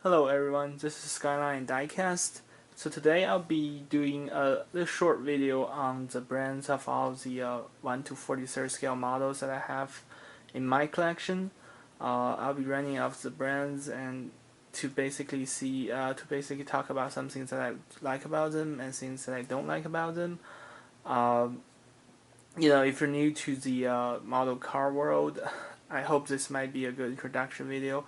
Hello everyone, this is Skyline Diecast. So today I'll be doing a little short video on the brands of all the 1 to 43rd scale models that I have in my collection. I'll be running off the brands and to basically talk about some things that I like about them and things that I don't like about them. If you're new to the model car world, I hope this might be a good introduction video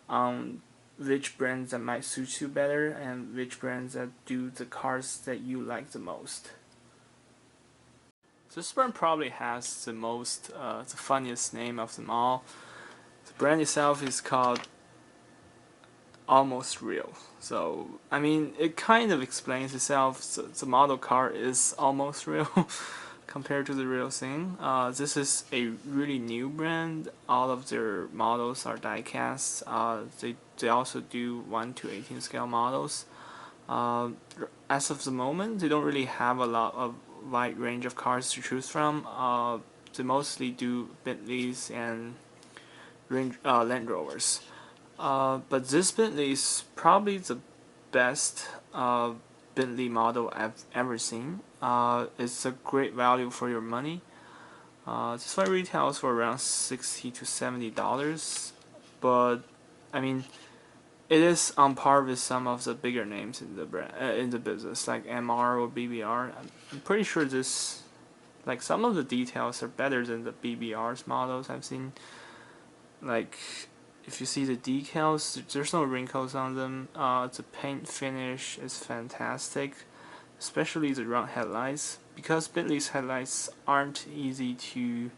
on which brands that might suit you better and which brands that do the cars that you like the most. This brand probably has the funniest name of them all. The brand itself is called Almost Real. So, I mean, it kind of explains itself. So the model car is almost real compared to the real thing. This is a really new brand. All of their models are die-cast. They also do 1 to 18 scale models. As of the moment, they don't really have a lot of wide range of cars to choose from. They mostly do Bentleys and Land Rovers. But this Bentley is probably the best Bentley model I've ever seen. It's a great value for your money. This one retails for around $60 to $70, but I mean, it is on par with some of the bigger names in the business, like MR or BBR. I'm pretty sure some of the details are better than the BBR's models I've seen. Like, if you see the decals, there's no wrinkles on them. The paint finish is fantastic, especially the round headlights, because Bentley's headlights aren't easy to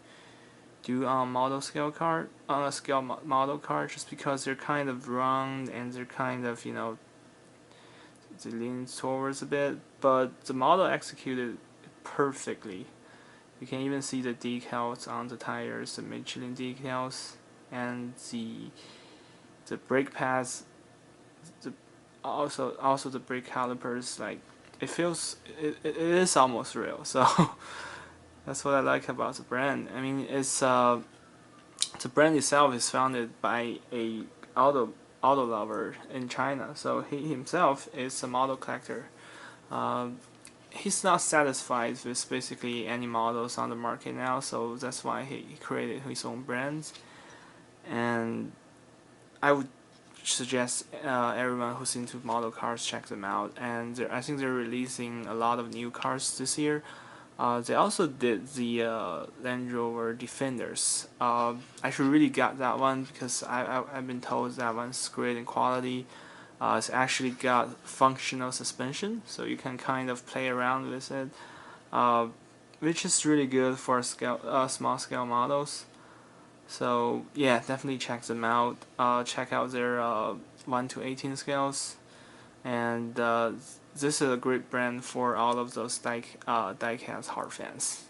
do on a scale model car, just because they're kind of round and they're kind of they lean towards a bit. But the model executed it perfectly. You can even see the decals on the tires, the Michelin decals, and the brake pads, also the brake calipers. Like, it is almost real. So that's what I like about the brand. I mean, it's the brand itself is founded by a auto lover in China. So he himself is a model collector. He's not satisfied with basically any models on the market now, so that's why he created his own brands. And I would suggest everyone who's into model cars check them out. And I think they're releasing a lot of new cars this year. They also did the Land Rover Defenders. I should really get that one because I've been told that one's great in quality. It's actually got functional suspension, so you can kind of play around with it, which is really good for small scale models. So yeah, definitely check them out. Check out their 1 to 18 scales, and this is a great brand for all of those die-cast hard fans.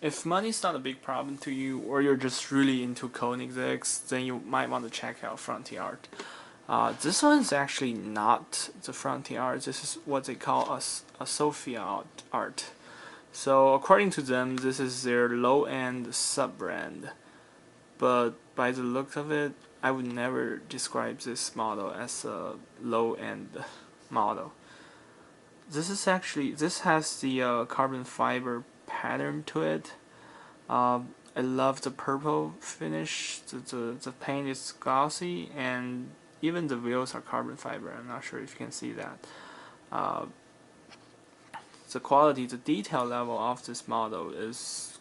If money's not a big problem to you, or you're just really into Koenigsegg, then you might want to check out FrontiArt. This one's actually not the FrontiArt. This is what they call a SophiArt. So according to them, this is their low-end sub-brand. But by the look of it, I would never describe this model as a low-end model. This has the carbon fiber pattern to it. I love the purple finish. The paint is glossy, and even the wheels are carbon fiber. I'm not sure if you can see that. The quality, the detail level of this model is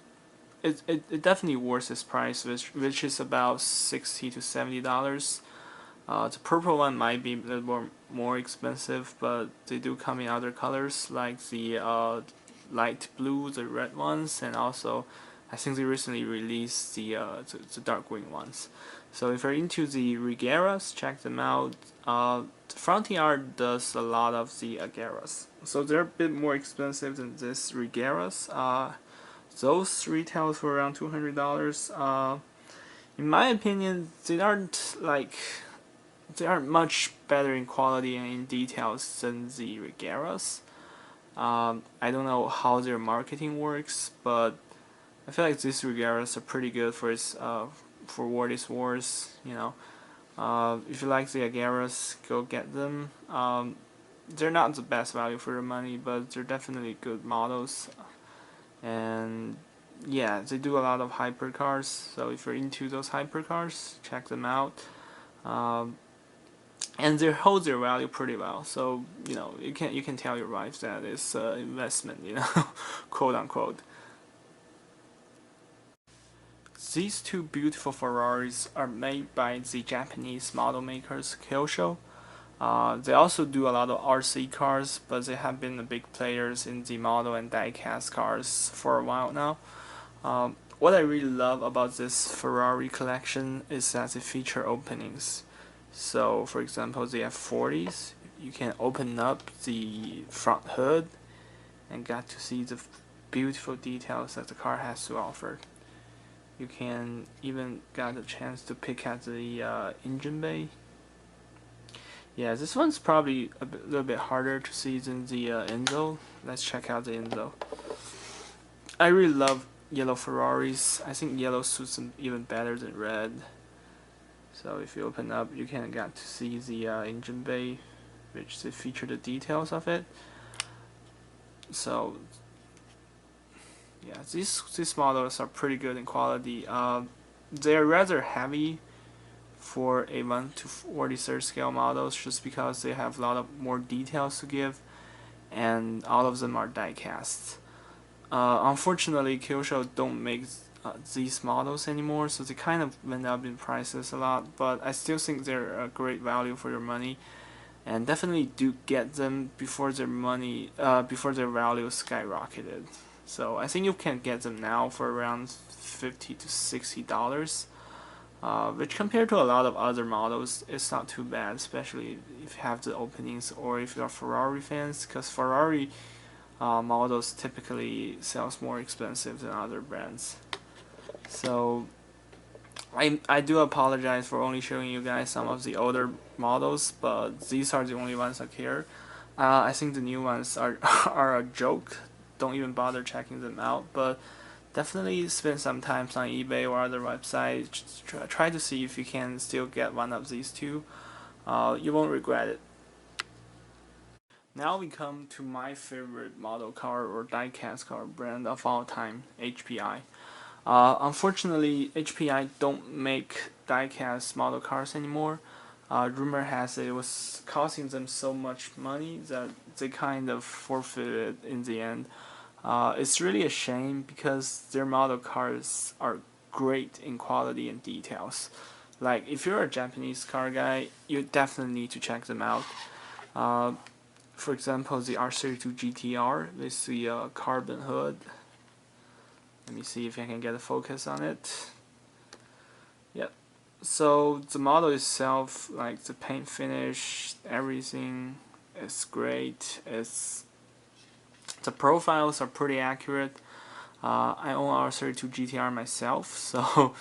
it definitely worth its price, which is about $60 to $70. The purple one might be a little more expensive, but they do come in other colors, like the light blue, the red ones, and also I think they recently released the dark green ones. So if you're into the Regeras, check them out. FrontiArt does a lot of the Ageras, so they're a bit more expensive than this Regeras. Those retails for around $200. In my opinion, they aren't much better in quality and in details than the Regeras. I don't know how their marketing works, but I feel like these Regeras are pretty good for what it's worth. If you like the Agaras, go get them. They're not the best value for your money, but they're definitely good models. And yeah, they do a lot of hypercars, so if you're into those hypercars, check them out. Um, and they hold their value pretty well, so you can tell your wife that it's investment, quote unquote. These two beautiful Ferraris are made by the Japanese model makers Kyosho. They also do a lot of RC cars, but they have been the big players in the model and diecast cars for a while now. What I really love about this Ferrari collection is that they feature openings. So, for example, the F40s, you can open up the front hood and get to see the beautiful details that the car has to offer. You can even get a chance to pick at the engine bay. Yeah, this one's probably little bit harder to see than the Enzo. Let's check out the Enzo. I really love yellow Ferraris. I think yellow suits them even better than red. So if you open up, you can get to see the engine bay, which they feature the details of it. So yeah, these models are pretty good in quality. They're rather heavy for a 1/43 scale models, just because they have a lot of more details to give, and all of them are die cast. Unfortunately, Kyosho don't make these models anymore, so they kind of went up in prices a lot, but I still think they're a great value for your money, and definitely do get them before their value skyrocketed. So I think you can get them now for around $50 to $60, which compared to a lot of other models, it's not too bad, especially if you have the openings or if you're Ferrari fans, because Ferrari models typically sells more expensive than other brands. So I do apologize for only showing you guys some of the older models, but these are the only ones I care. I think the new ones are are a joke. Don't even bother checking them out, but definitely spend some time on eBay or other websites. Try to see if you can still get one of these two. You won't regret it. Now we come to my favorite model car or diecast car brand of all time, HPI. Unfortunately, HPI don't make diecast model cars anymore. Rumor has it was costing them so much money that they kind of forfeited in the end. It's really a shame because their model cars are great in quality and details. Like, if you're a Japanese car guy, you definitely need to check them out. Uh, for example, the R32 Gtr with the carbon hood. Let me see if I can get a focus on it. Yep. So the model itself, like the paint finish, everything is great. The profiles are pretty accurate. I own R32 Gtr myself, so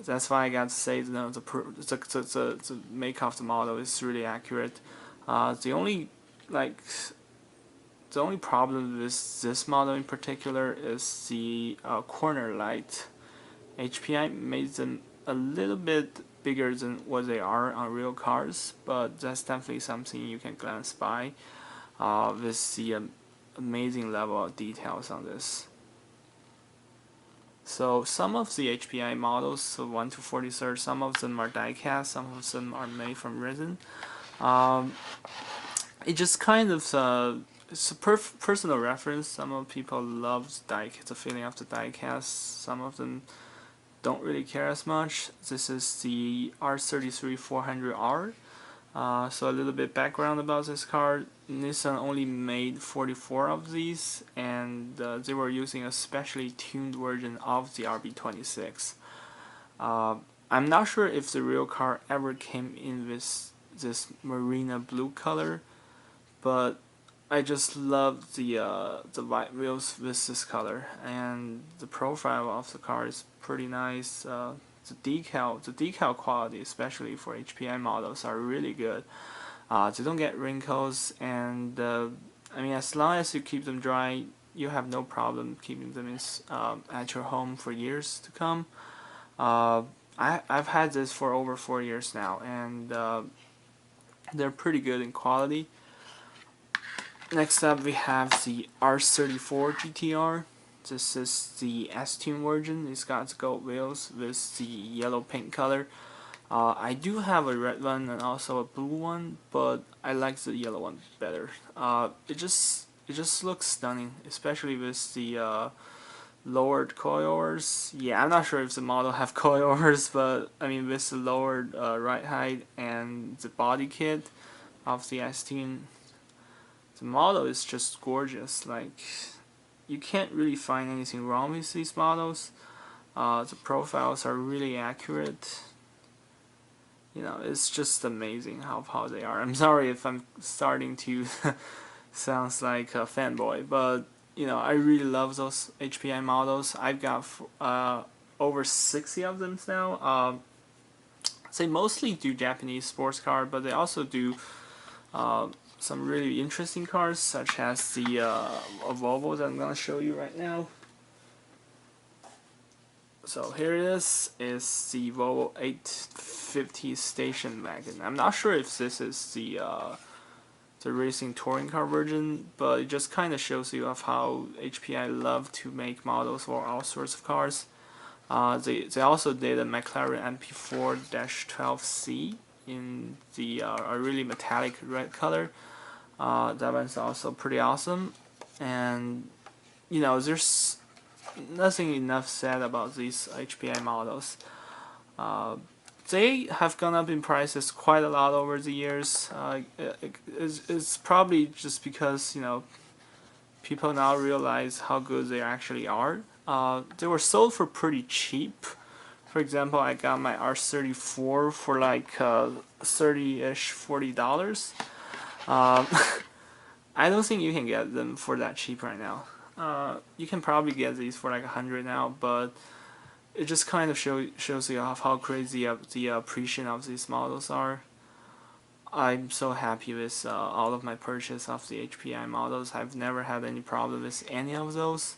that's why I got to say the make of the model is really accurate. The only problem with this model in particular is the corner light. HPI made them a little bit bigger than what they are on real cars, but that's definitely something you can glance by with the amazing level of details on this. So some of the HPI models, so 1/43, some of them are die-cast, some of them are made from resin. It just kind of it's a personal reference. Some of people love the feeling of the die-cast. Some of them don't really care as much. This is the R33 400R. So a little bit background about this car. Nissan only made 44 of these, and they were using a specially tuned version of the RB26. I'm not sure if the real car ever came in with this marina blue color, but I just love the white wheels with this color, and the profile of the car is pretty nice. The decal quality, especially for HPI models, are really good. They don't get wrinkles, and I mean, as long as you keep them dry, you have no problem keeping them at your home for years to come. I've had this for over 4 years now, and they're pretty good in quality. Next up we have the R34 Gtr. This is the Aston version. It's got the gold wheels with the yellow paint color. I do have a red one and also a blue one, but I like the yellow one better. It just looks stunning, especially with the lowered coilovers. Yeah, I'm not sure if the model have coilovers, but I mean with the lowered ride height and the body kit of the Aston, the model is just gorgeous. Like, you can't really find anything wrong with these models. The profiles are really accurate. You know, it's just amazing how they are. I'm sorry if I'm starting to sounds like a fanboy, but you know, I really love those HPI models. I've got over 60 of them now. They mostly do Japanese sports car, but they also do some really interesting cars, such as the Volvo that I'm gonna show you right now. So here it is the Volvo 850 station wagon. I'm not sure if this is the racing touring car version, but it just kind of shows you of how HPI love to make models for all sorts of cars. They also did a McLaren MP4-12C in the a really metallic red color. That one's also pretty awesome, and you know, there's nothing enough said about these HPI models. They have gone up in prices quite a lot over the years. It's probably just because, you know, people now realize how good they actually are. They were sold for pretty cheap. For example, I got my R34 for like $30-ish, $40. I don't think you can get them for that cheap right now. You can probably get these for like 100 now, but it just kind of shows you how crazy the appreciation of these models are. I'm so happy with all of my purchase of the HPI models. I've never had any problem with any of those.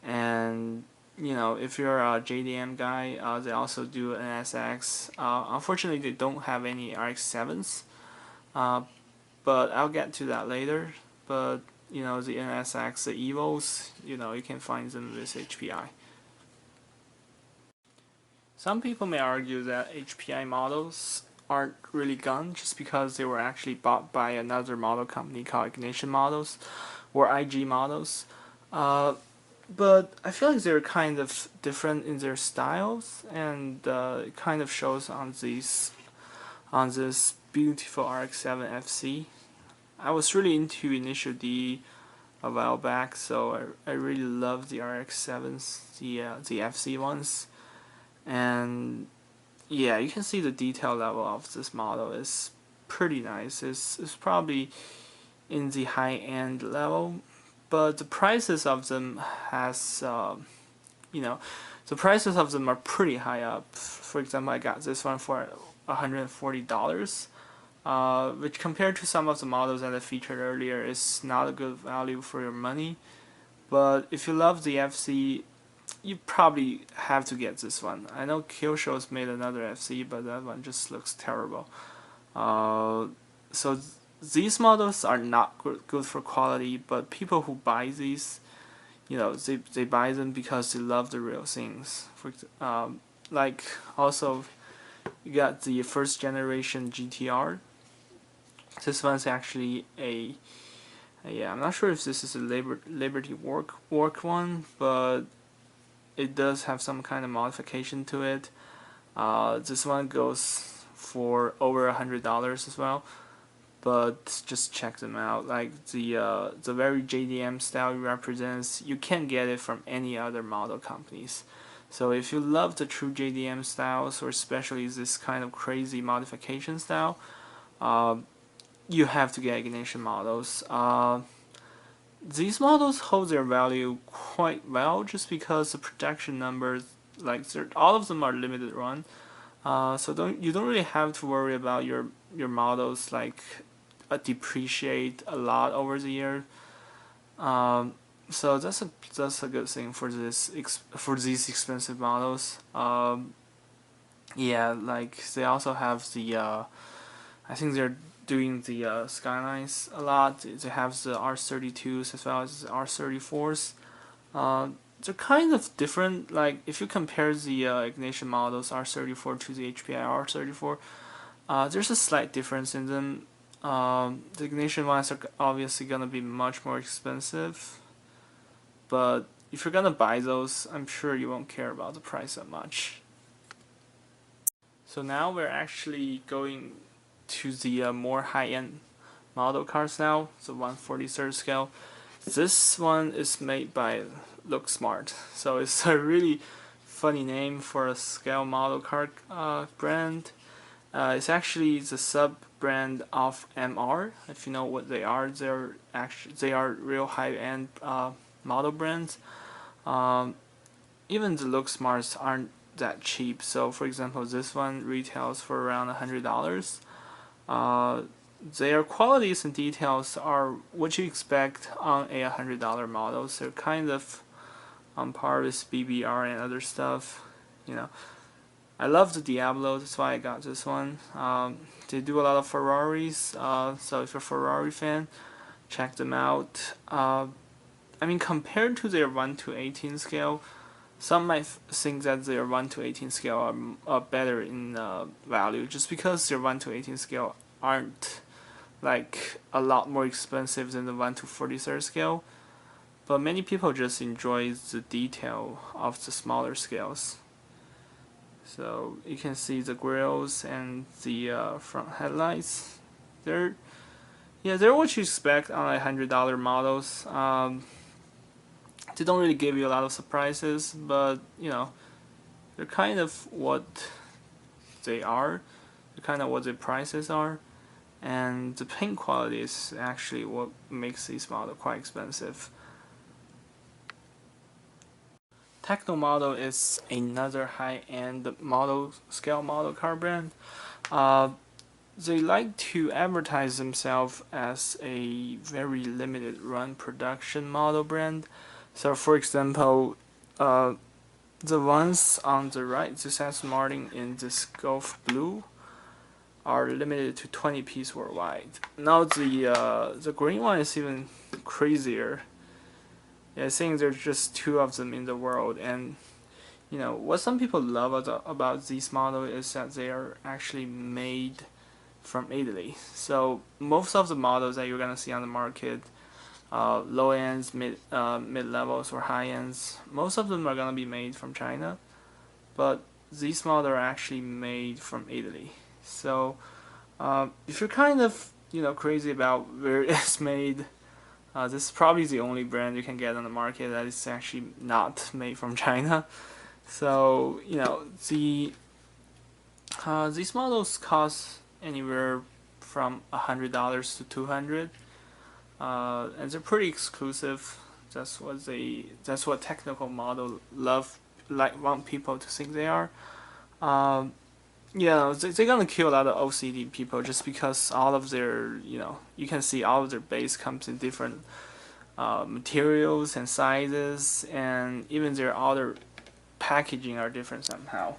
And you know, if you're a JDM guy, they also do an SX. Unfortunately, they don't have any RX-7s, but I'll get to that later. But you know, the NSX, the Evos, you know, you can find them with HPI. Some people may argue that HPI models aren't really gone just because they were actually bought by another model company called Ignition Models or IG Models. But I feel like they're kind of different in their styles, and it kind of shows on this beautiful RX-7 FC. I was really into Initial D a while back, so I really love the RX-7s, the FC ones, and yeah, you can see the detail level of this model is pretty nice. It's probably in the high-end level, but the prices of them you know, the prices of them are pretty high up. For example, I got this one for $140. Which compared to some of the models that I featured earlier is not a good value for your money. But if you love the FC, you probably have to get this one. I know Kyosho's made another FC, but that one just looks terrible. So these models are not good for quality, but people who buy these, you know, they buy them because they love the real things. Like also, you got the first generation GTR. This one's actually yeah, I'm not sure if this is a Liberty work one, but it does have some kind of modification to it. This one goes for over $100 as well, but just check them out. Like the very JDM style it represents, you can't get it from any other model companies. So if you love the true JDM styles, or especially this kind of crazy modification style, you have to get Ignition models. These models hold their value quite well just because the production numbers, like all of them are limited run. So you don't really have to worry about your models like depreciate a lot over the year. So that's a good thing for these expensive models. Yeah, like they also have the I think they're doing the Skylines a lot. They have the R32s as well as the R34s. They're kind of different. Like if you compare the ignition models R34 to the HPI R34, there's a slight difference in them. The ignition ones are obviously gonna be much more expensive, but if you're gonna buy those, I'm sure you won't care about the price that much. So now we're actually going to the more high-end model cars now, the 1/43rd scale. This one is made by LookSmart, so it's a really funny name for a scale model car brand. It's actually the sub-brand of MR. If you know what they are, they are real high-end model brands. Even the LookSmarts aren't that cheap. So, for example, this one retails for around $100. Their qualities and details are what you expect on a $100 model. So, they're kind of on par with BBR and other stuff. You know, I love the Diablo. That's why I got this one. They do a lot of Ferraris. So, if you're a Ferrari fan, check them out. I mean, compared to their 1/18 scale, some might think that their 1/18 scale are better in value just because their 1/18 scale aren't like a lot more expensive than the 1/43rd scale. But many people just enjoy the detail of the smaller scales. So you can see the grills and the front headlights. They're they're what you expect on $100 models. They don't really give you a lot of surprises, but you know, they're kind of what they are. They're kind of what their prices are, and the paint quality is actually what makes these models quite expensive. Tecnomodel is another high-end scale model car brand. They like to advertise themselves as a very limited run production model brand. So, for example, the ones on the right, this Aston Martin in this Gulf Blue, are limited to 20 pieces worldwide. Now the green one is even crazier. Yeah, I think there's just 2 of them in the world, and you know what some people love about these models is that they are actually made from Italy. So most of the models that you're gonna see on the market, low ends, mid levels, or high ends, most of them are gonna be made from China, but these models are actually made from Italy. So if you're kind of crazy about where it's made, this is probably the only brand you can get on the market that is actually not made from China. So these models cost anywhere from $100 to $200, and they're pretty exclusive. That's what technical model want people to think they are. They're gonna kill a lot of OCD people just because all of their you can see all of their base comes in different materials and sizes, and even their outer packaging are different somehow.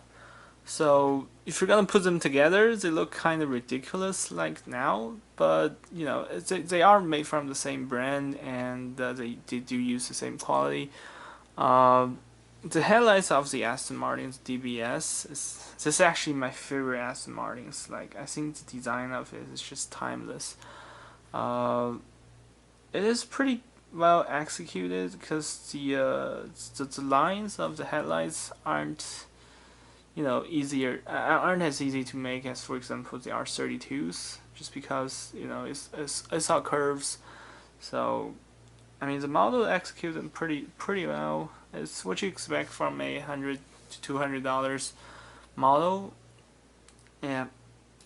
So if you're gonna put them together, they look kind of ridiculous like now, but they are made from the same brand, and they do use the same quality. The headlights of the Aston Martin's DBS this is actually my favorite Aston Martins. Like, I think the design of it is just timeless. It is pretty well executed because the lines of the headlights aren't aren't as easy to make as, for example, the R32s, just because it's all curves. So I mean, the model executes them pretty well. It's what you expect from a $100 to $200 model. Yeah,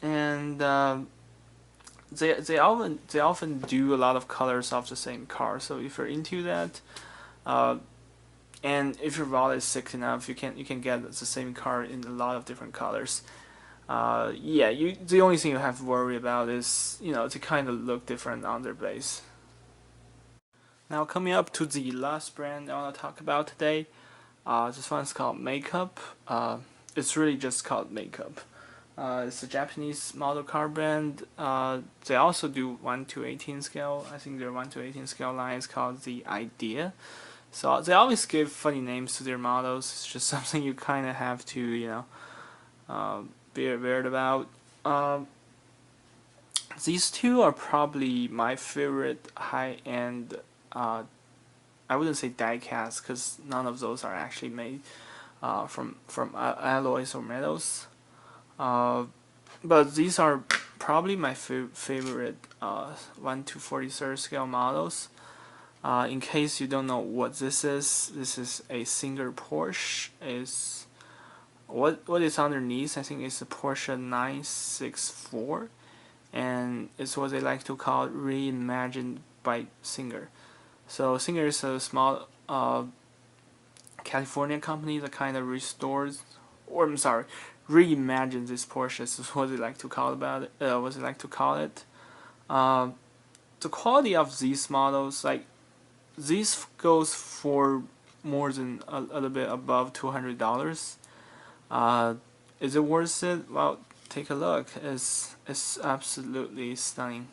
and they often do a lot of colors of the same car. So if you're into that, and if your wallet is sick enough, you can get the same car in a lot of different colors. The only thing you have to worry about is to kind of look different on their base. Now coming up to the last brand I want to talk about today. This one's called Makeup. it's really just called makeup. It's a Japanese model car brand. They also do 1/18 scale. I think their 1/18 scale line is called the Idea. So they always give funny names to their models. It's just something you kind of have to, be aware about. These two are probably my favorite high-end. I wouldn't say diecast because none of those are actually made from alloys or metals. But these are probably my favorite 1/43 scale models. In case you don't know what this is a Singer Porsche. Is what is underneath? I think it's a Porsche 964, and it's what they like to call reimagined by Singer. So Singer is a small California company that kind of restores, or I'm sorry, reimagines this Porsche. Is what they like to call about it. What they like to call it. The quality of these models, like these, goes for more than a little bit above $200. Is it worth it? Well, take a look. It's absolutely stunning.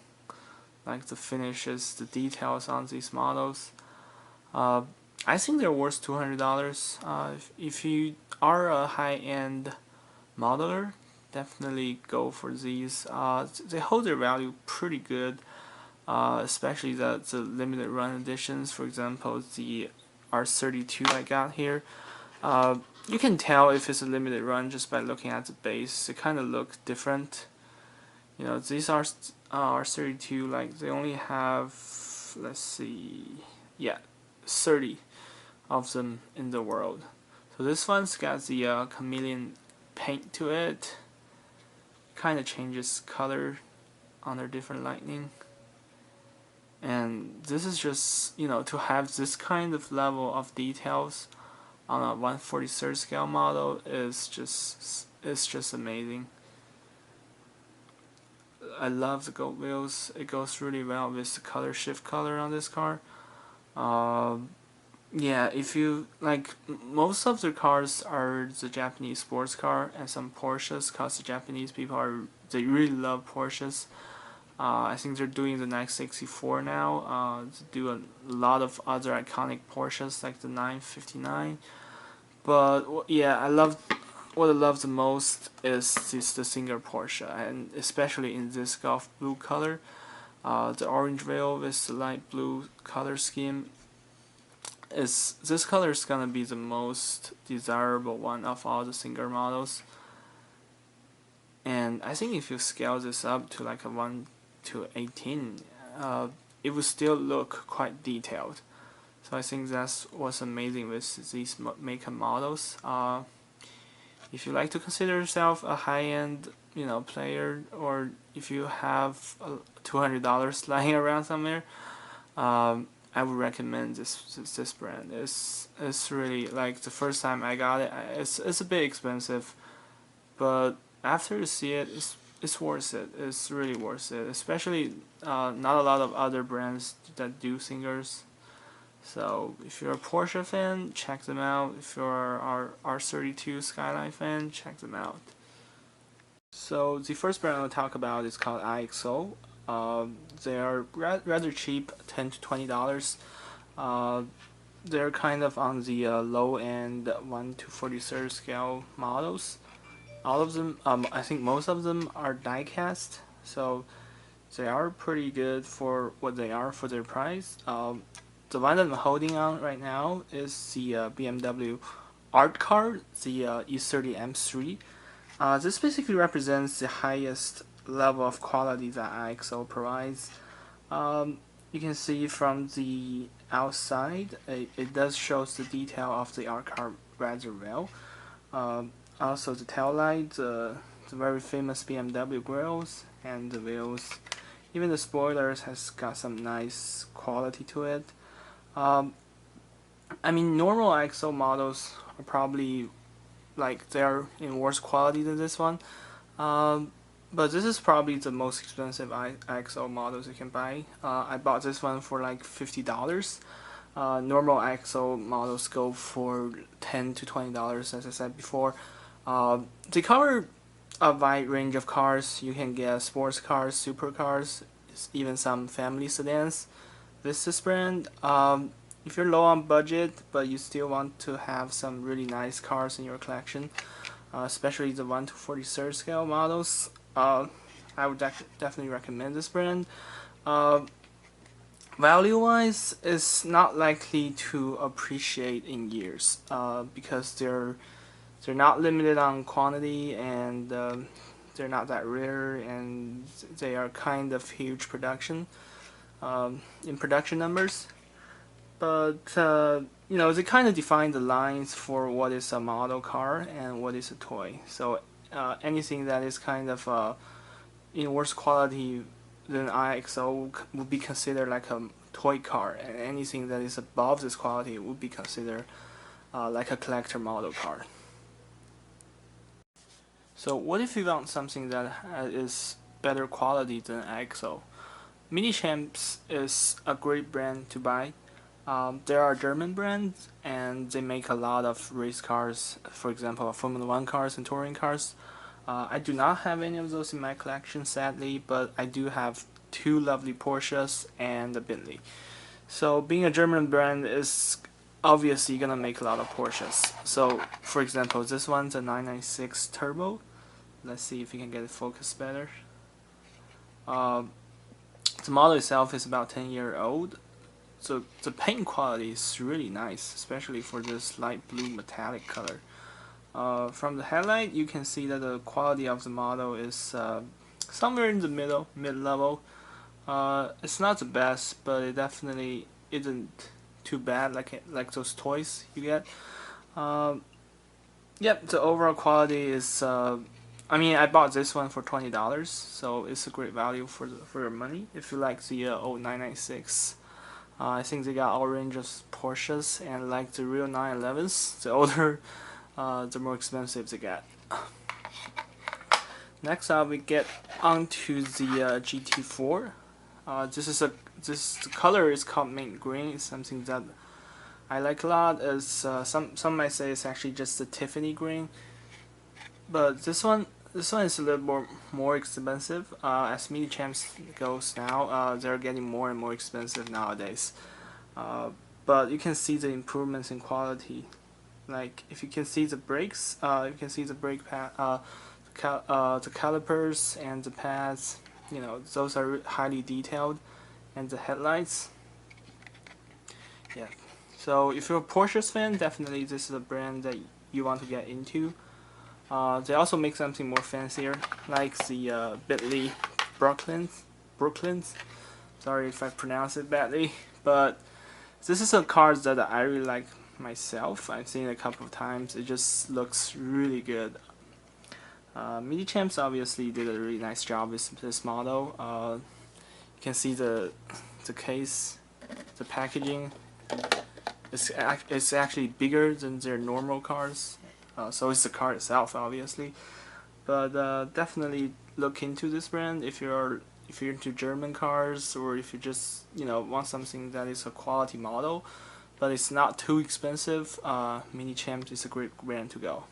Like the finishes, the details on these models. I think they're worth $200. If you are a high-end modeler, definitely go for these. They hold their value pretty good, especially the limited run editions. For example, the R32 I got here. You can tell if it's a limited run just by looking at the base. They kind of look different. These are R32, like they only have, let's see, yeah, 30 of them in the world. So this one's got the chameleon paint to it. Kind of changes color under different lighting. And this is just, to have this kind of level of details on a 1/43 scale model is just amazing. I love the gold wheels. It goes really well with the color shift color on this car. Yeah, if you like, most of the cars are the Japanese sports car and some Porsches, because the Japanese people they really love Porsches. I think they're doing the 964 now. They do a lot of other iconic Porsches like the 959. But yeah, what I love the most is the Singer Porsche, and especially in this Gulf blue color. The orange rail with the light blue color scheme. This color is gonna be the most desirable one of all the Singer models. And I think if you scale this up to like a 1/18, it will still look quite detailed. So I think that's what's amazing with these makeup models. If you like to consider yourself a high-end, player, or if you have $200 lying around somewhere, I would recommend this brand. It's really, like, the first time I got it, it's a bit expensive, but after you see it, it's worth it. It's really worth it. Especially not a lot of other brands that do Singers. So if you're a Porsche fan, check them out. If you're our R32 Skyline fan, check them out. So the first brand I'll talk about is called IXO. They are rather cheap, $10 to $20. They're kind of on the low end 1/43 scale models. All of them, I think most of them are die-cast, so they are pretty good for what they are for their price. The one that I'm holding on right now is the BMW art car, the E30 M3. This basically represents the highest level of quality that IXO provides. You can see from the outside, it does show the detail of the art car rather well. Also the tail light, the very famous BMW grills, and the wheels. Even the spoilers has got some nice quality to it. I mean, normal IXO models are probably, like, they're in worse quality than this one. But this is probably the most expensive IXO models you can buy. I bought this one for like $50. Normal IXO models go for $10 to $20, as I said before. They cover a wide range of cars. You can get sports cars, supercars, even some family sedans. This brand, if you're low on budget but you still want to have some really nice cars in your collection, especially the 1 to 43rd scale models, I would definitely recommend this brand. Value-wise, it's not likely to appreciate in years because they're not limited on quantity, and they're not that rare, and they are kind of huge production in production numbers. But you know, they kind of define the lines for what is a model car and what is a toy. So anything that is kind of in worse quality than IXO would be considered like a toy car, and anything that is above this quality would be considered like a collector model car. So what if you want something that is better quality than IXO? Minichamps is a great brand to buy. There are German brands, and they make a lot of race cars, for example, Formula 1 cars and touring cars. I do not have any of those in my collection, sadly, but I do have two lovely Porsches and a Bentley. So being a German brand is obviously gonna make a lot of Porsches. So for example, this one's a 996 Turbo. Let's see if we can get it focused better. The model itself is about 10-year old. So the paint quality is really nice, especially for this light blue metallic color. From the headlight, you can see that the quality of the model is somewhere in the mid-level. It's not the best, but it definitely isn't too bad like those toys you get. Yep, the overall quality is. I mean, I bought this one for $20, so it's a great value for your money if you like the old 996. I think they got all range of Porsches, and like the real 911s, the older, the more expensive they get. Next up, we get onto the GT4. The color is called mint green. It's something that I like a lot. As some might say it's actually just a Tiffany green, but this one is a little more expensive. As Minichamps goes now, they're getting more and more expensive nowadays. But you can see the improvements in quality. Like if you can see the brakes, you can see the brake pad, the calipers and the pads. You know, those are highly detailed, and the headlights. Yeah. So if you're a Porsche fan, definitely this is a brand that you want to get into. They also make something more fancier, like the Bentley Brooklyns. Sorry if I pronounce it badly, but this is a car that I really like myself. I've seen it a couple of times. It just looks really good. Minichamps obviously did a really nice job with this model. You can see the case, the packaging. It's actually bigger than their normal cars. So is the car itself, obviously. But definitely look into this brand if you're into German cars, or if you just want something that is a quality model, but it's not too expensive. Minichamps is a great brand to go.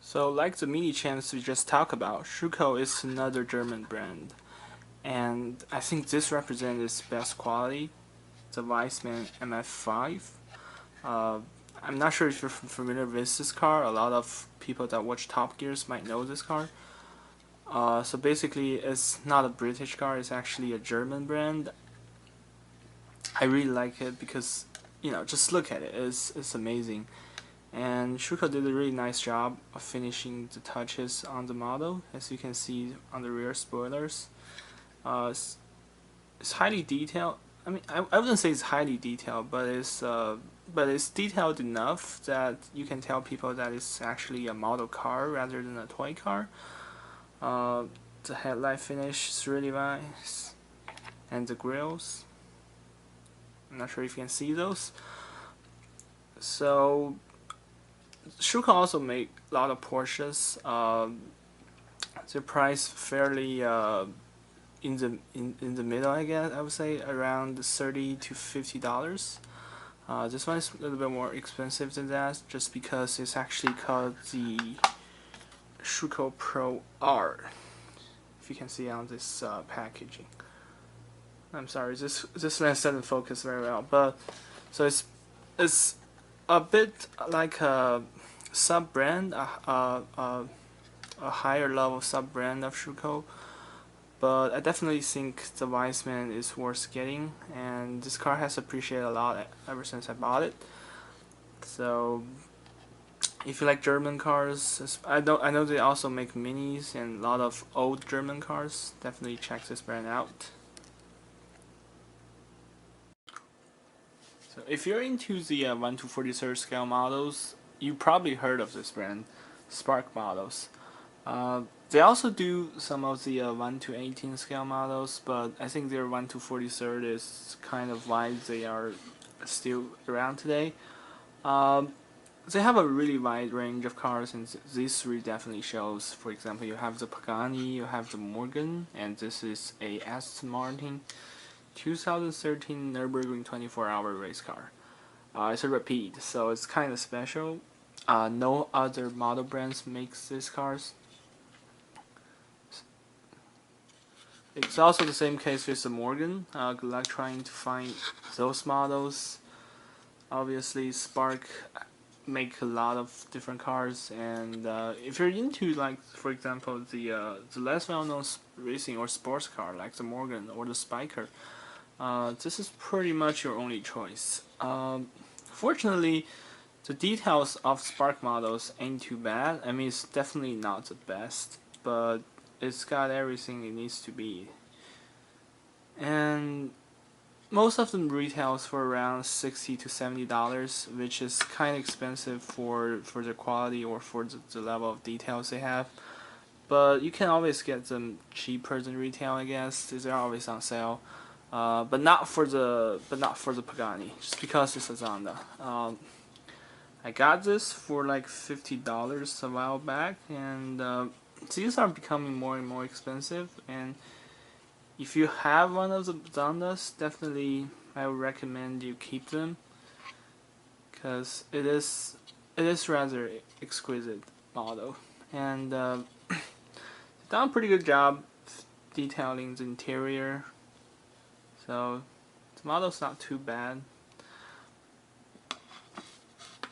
So like the Minichamps we just talked about, Schuco is another German brand, and I think this represents its best quality, the Weissman MF5. I'm not sure if you're familiar with this car. A lot of people that watch Top Gears might know this car. So basically it's not a British car, it's actually a German brand. I really like it because, just look at it, it's amazing. And Schuco did a really nice job of finishing the touches on the model, as you can see on the rear spoilers. It's highly detailed. I mean, I wouldn't say it's highly detailed, but it's detailed enough that you can tell people that it's actually a model car rather than a toy car. The headlight finish is really nice, and the grills. I'm not sure if you can see those. So Schuco also make a lot of Porsches. They're priced fairly in the middle, I guess I would say around $30 to $50. This one is a little bit more expensive than that, just because it's actually called the Schuco Pro R. If you can see on this packaging. I'm sorry, this lens doesn't focus very well, but so it's a bit like a sub brand, a higher level sub brand of Schuco. But I definitely think the Weissman is worth getting, and this car has appreciated a lot ever since I bought it. So if you like German cars, I know they also make minis and a lot of old German cars. Definitely check this brand out. So if you're into the 1 to 43rd scale models, you probably heard of this brand, Spark Models. They also do some of the 1 to 18 scale models, but I think their 1 to 43rd is kind of why they are still around today. They have a really wide range of cars, and these three definitely shows. For example, you have the Pagani, you have the Morgan, and this is a Aston Martin 2013 Nürburgring 24-hour race car. It's a repeat, so it's kind of special. No other model brands makes these cars. It's also the same case with the Morgan. Good luck trying to find those models. Obviously, Spark make a lot of different cars, and if you're into, like, for example, the less well-known racing or sports car like the Morgan or the Spiker, this is pretty much your only choice. Fortunately, the details of Spark models ain't too bad. I mean, it's definitely not the best, but it's got everything it needs to be. And most of them retails for around $60 to $70, which is kind of expensive for the quality or for the level of details they have. But you can always get them cheaper than retail, I guess. They're always on sale. But not for the Pagani, just because it's a Zonda. I got this for like $50 a while back, and these are becoming more and more expensive. And if you have one of the Zondas, definitely I would recommend you keep them, because it is rather exquisite model, and done a pretty good job detailing the interior. So the model's not too bad.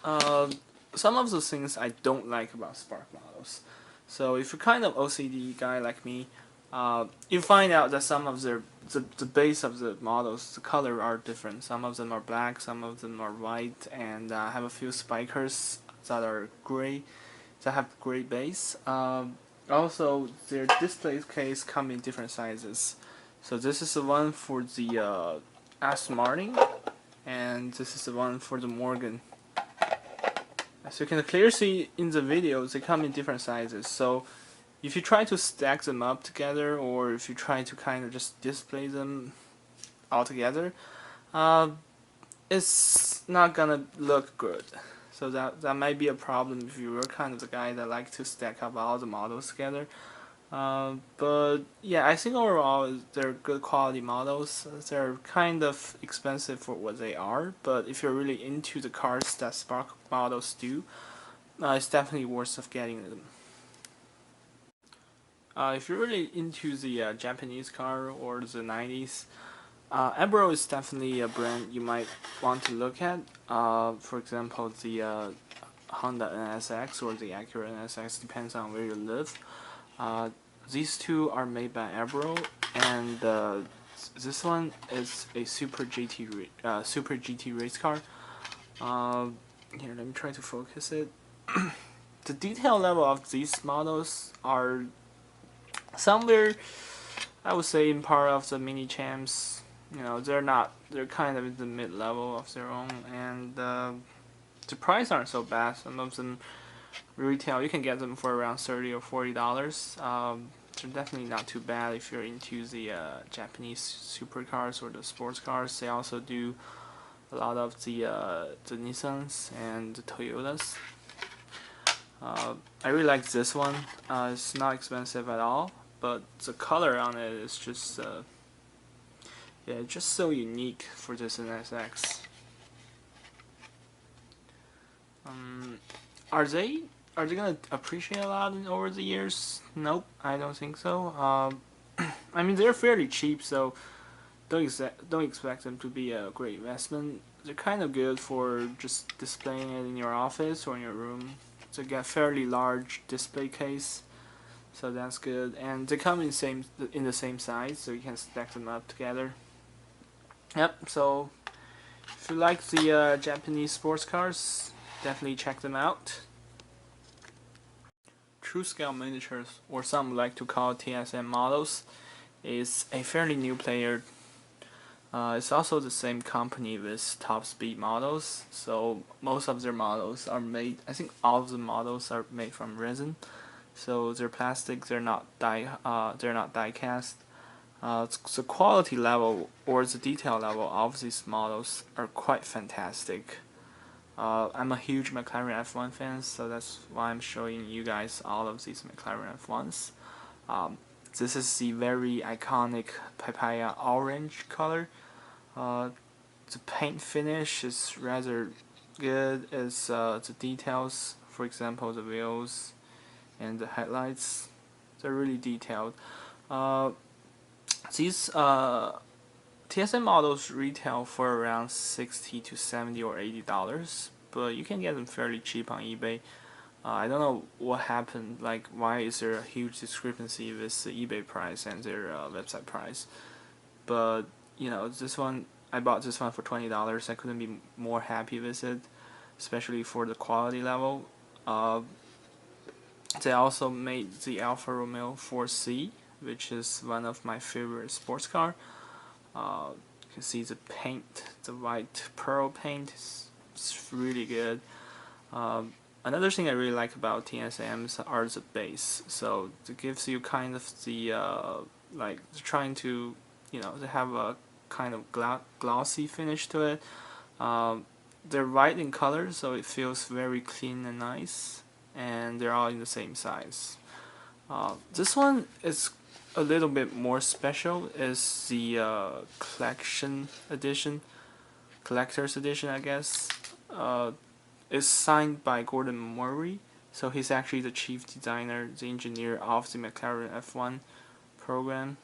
Some of the things I don't like about Spark models. So if you're kind of OCD guy like me, you find out that some of the base of the models, the color are different. Some of them are black, some of them are white, and I have a few Spikers that are gray, that have gray base. Also, their display case come in different sizes. So this is the one for the Aston Martin, and this is the one for the Morgan. As you can clearly see in the video, they come in different sizes. So if you try to stack them up together, or if you try to kind of just display them all together, it's not gonna look good. So that might be a problem if you were kind of the guy that likes to stack up all the models together. But yeah, I think overall they're good quality models. They're kind of expensive for what they are, but if you're really into the cars that Spark models do, it's definitely worth of getting them. If you're really into the Japanese car or the 90s, Ebbro is definitely a brand you might want to look at. For example, the Honda NSX or the Acura NSX, depends on where you live. These two are made by Ebbro, and this one is a Super GT race car. Here, let me try to focus it. The detail level of these models are somewhere, I would say, in part of the Minichamps. You know, they're kind of in the mid-level of their own, and the price aren't so bad. Some of them retail, you can get them for around $30 or $40. They're definitely not too bad if you're into the Japanese supercars or the sports cars. They also do a lot of the Nissans and the Toyotas. I really like this one. It's not expensive at all, but the color on it is just yeah, just so unique for this NSX. Are they gonna appreciate a lot over the years? Nope, I don't think so. I mean, they're fairly cheap, so don't expect them to be a great investment. They're kind of good for just displaying it in your office or in your room. It's a fairly large display case, so that's good. And they come in the same size, so you can stack them up together. Yep. So if you like the Japanese sports cars, definitely check them out. True Scale Miniatures, or some like to call TSM models, is a fairly new player. It's also the same company with Top Speed models, so most of their models are made. I think all of the models are made from resin, so they're plastic. They're not die cast. The quality level or the detail level of these models are quite fantastic. I'm a huge McLaren F1 fan, so that's why I'm showing you guys all of these McLaren F1s. This is the very iconic papaya orange color. The paint finish is rather good. It's the details, for example, the wheels and the headlights, they're really detailed. These TSM models retail for around $60 to $70 or $80, but you can get them fairly cheap on eBay. I don't know what happened, like why is there a huge discrepancy with the eBay price and their website price. But you know, I bought this one for $20. I couldn't be more happy with it, especially for the quality level. They also made the Alfa Romeo 4C, which is one of my favorite sports car. You can see the paint, the white pearl paint is really good. Another thing I really like about TSMs are the base. So it gives you kind of the like trying to, you know, they have a kind of glossy finish to it. They're white in color, so it feels very clean and nice, and they're all in the same size. This one is a little bit more special. Is the collector's edition, I guess. It's signed by Gordon Murray, so he's actually the chief designer, the engineer of the McLaren F1 program.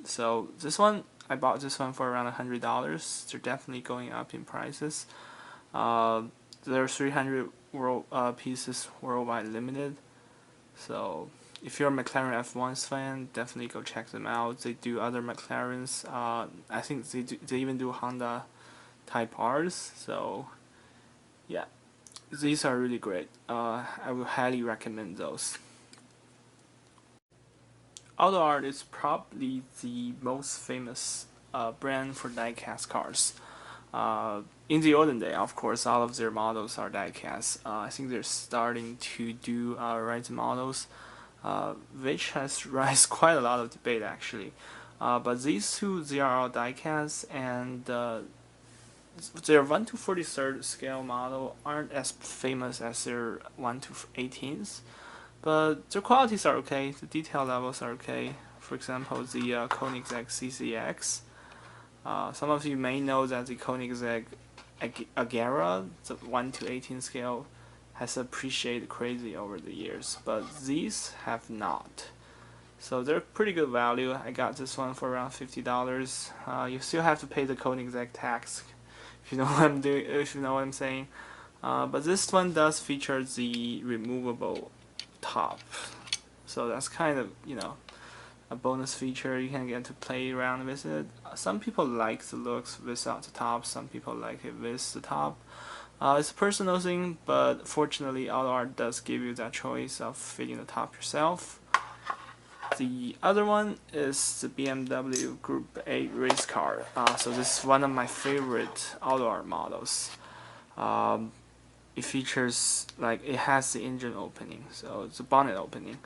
So this one, I bought this one for around $100. They're definitely going up in prices. There are 300 pieces worldwide limited. So if you're a McLaren F1's fan, definitely go check them out. They do other McLarens. I think they even do Honda Type Rs. So yeah, these are really great. I would highly recommend those. Autoart is probably the most famous brand for diecast cars. In the olden day, of course, all of their models are diecast. I think they're starting to do resin models, which has raised quite a lot of debate actually. But these two, they are all diecast, and their 1 to 43rd scale model aren't as famous as their 1 to 18s. But their qualities are okay, the detail levels are okay. For example, the Koenigsegg Ccx. Some of you may know that the Koenigsegg Agera, the 1 to 18 scale, has appreciated crazy over the years, but these have not. So they're pretty good value. I got this one for around $50. You still have to pay the Koenigsegg tax, if you know what I'm doing, if you know what I'm saying. But this one does feature the removable top, so that's kind of, you know, a bonus feature. You can get to play around with it. Some people like the looks without the top, some people like it with the top. It's a personal thing, but fortunately Autoart does give you that choice of fitting the top yourself. The other one is the Bmw Group 8 race car. So this is one of my favorite Autoart models. It features, like, it has the engine opening, so it's a bonnet opening.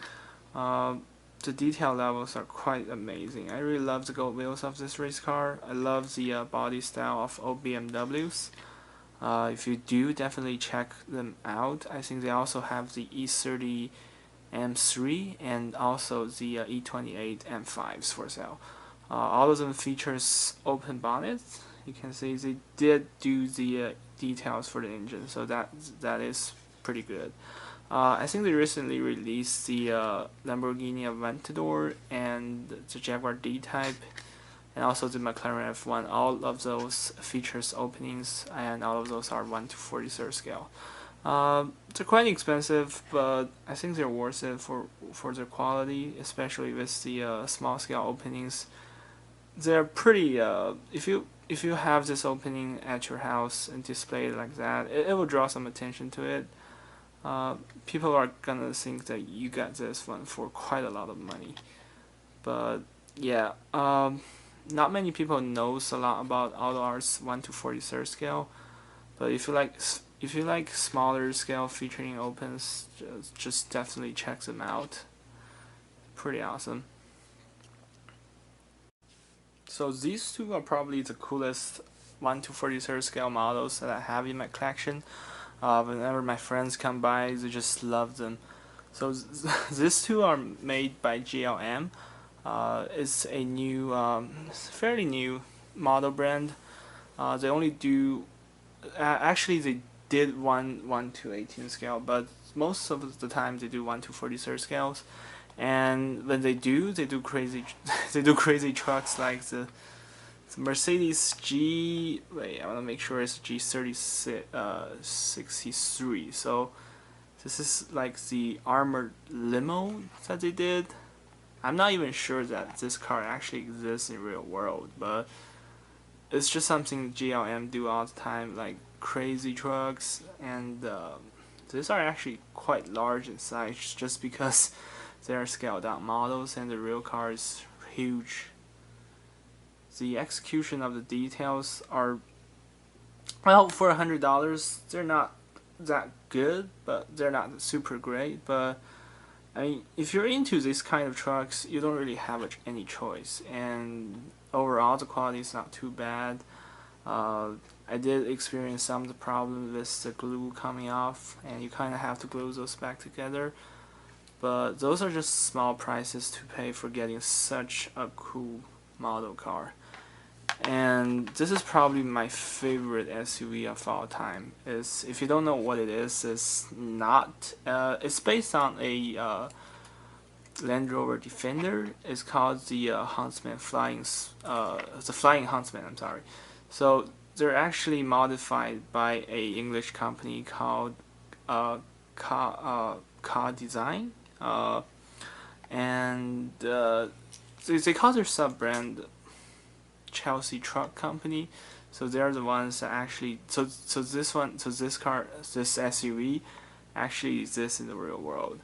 The detail levels are quite amazing. I really love the gold wheels of this race car. I love the body style of old BMWs. If you do, definitely check them out. I think they also have the E30 M3 and also the E28 M5s for sale. All of them features open bonnets. You can see they did do the details for the engine, so that is pretty good. I think they recently released the Lamborghini Aventador and the Jaguar D-Type, and also the McLaren F1. All of those features openings, and all of those are 1/43 scale. They're quite expensive, but I think they're worth it for their quality, especially with the small scale openings. They're pretty. If you have this opening at your house and display it like that, it will draw some attention to it. People are gonna think that you got this one for quite a lot of money. But yeah, not many people knows a lot about Autoart's 1/43 scale. But if you like smaller scale featuring opens, just definitely check them out. Pretty awesome. So these two are probably the coolest 1/43 scale models that I have in my collection. Whenever my friends come by, they just love them. So these two are made by GLM. It's a new, fairly new model brand. They only do, actually they did 1/18 scale, but most of the time they do 1/43 scales. And when they do crazy, they do crazy trucks like the Mercedes G. Wait, I want to make sure it's G63. So this is like the armored limo that they did. I'm not even sure that this car actually exists in real world, but it's just something GLM do all the time, like crazy trucks, and these are actually quite large in size, just because they are scaled down models and the real car is huge. The execution of the details are, well, for $100 they're not that good, but they're not super great. But I mean, if you're into this kind of trucks, you don't really have any choice, and overall the quality is not too bad. I did experience some of the problems with the glue coming off, and you kind of have to glue those back together. But those are just small prices to pay for getting such a cool model car. And this is probably my favorite SUV of all time. If you don't know what it is, it's not. It's based on a Land Rover Defender. It's called the Huntsman the Flying Huntsman. I'm sorry. So they're actually modified by a English company called Car Design. And they call their sub-brand Chelsea Truck Company. So they're the ones that actually, this SUV actually exists in the real world.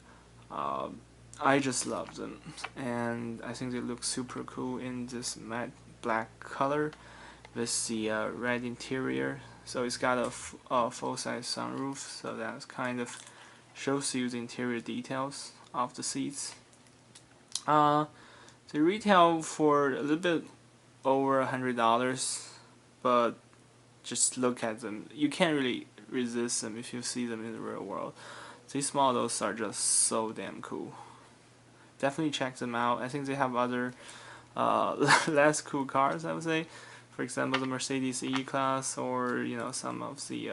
I just love them, and I think they look super cool in this matte black color with the red interior. So it's got a full-size sunroof, so that kind of shows you the interior details of the seats. They retail for a little bit over $100, but just look at them. You can't really resist them if you see them in the real world. These models are just so damn cool. Definitely check them out. I think they have other less cool cars, I would say. For example, the Mercedes E-Class, or some of the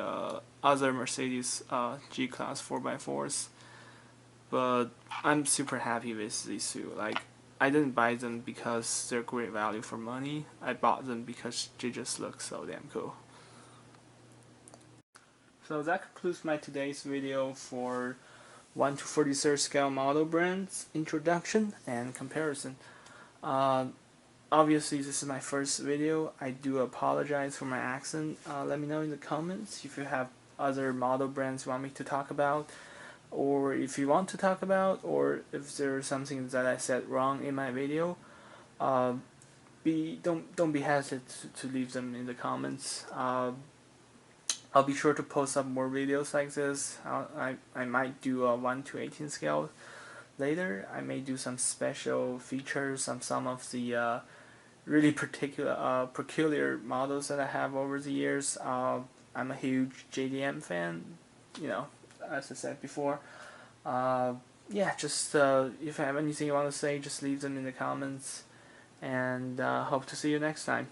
other Mercedes G-Class 4x4s. But I'm super happy with these two. Like, I didn't buy them because they're great value for money. I bought them because they just look so damn cool. So that concludes my today's video for 1/43 scale model brands introduction and comparison. Obviously this is my first video. I do apologize for my accent. Let me know in the comments if you have other model brands you want me to talk about, or if you want to talk about, or if there's something that I said wrong in my video. Don't be hesitant to leave them in the comments. I'll be sure to post up more videos like this. I might do a 1/18 scale later. I may do some special features on some of the really peculiar models that I have over the years. I'm a huge JDM fan, as I said before. Yeah, just if you have anything you want to say, just leave them in the comments, and hope to see you next time.